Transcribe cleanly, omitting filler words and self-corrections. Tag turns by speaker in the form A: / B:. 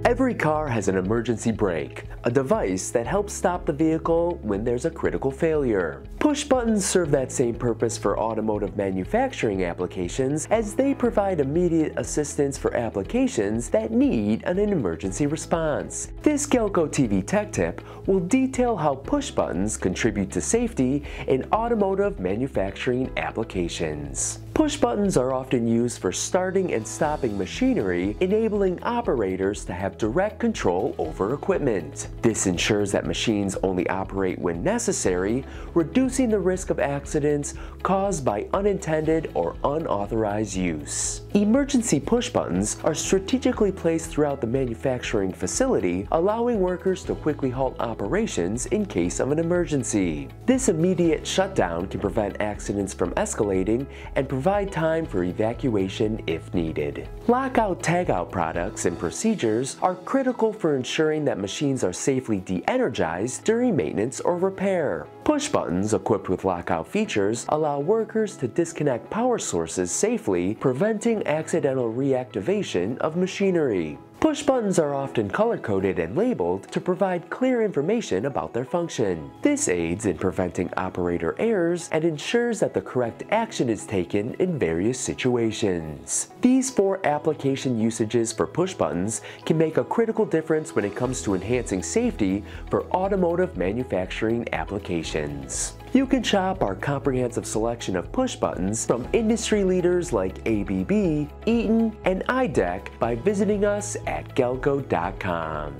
A: Every car has an emergency brake, a device that helps stop the vehicle when there's a critical failure. Push buttons serve that same purpose for automotive manufacturing applications, as they provide immediate assistance for applications that need an emergency response. This GalcoTV Tech Tip will detail how push buttons contribute to safety in automotive manufacturing applications. Push buttons are often used for starting and stopping machinery, enabling operators to have direct control over equipment. This ensures that machines only operate when necessary, reducing the risk of accidents caused by unintended or unauthorized use. Emergency push buttons are strategically placed throughout the manufacturing facility, allowing workers to quickly halt operations in case of an emergency. This immediate shutdown can prevent accidents from escalating and provide time for evacuation if needed. Lockout-tagout products and procedures are critical for ensuring that machines are safely de-energized during maintenance or repair. Push buttons equipped with lockout features allow workers to disconnect power sources safely, preventing accidental reactivation of machinery. Push buttons are often color-coded and labeled to provide clear information about their function. This aids in preventing operator errors and ensures that the correct action is taken in various situations. These 4 application usages for push buttons can make a critical difference when it comes to enhancing safety for automotive manufacturing applications. You can shop our comprehensive selection of push buttons from industry leaders like ABB, Eaton, and IDEC by visiting us at Galco.com.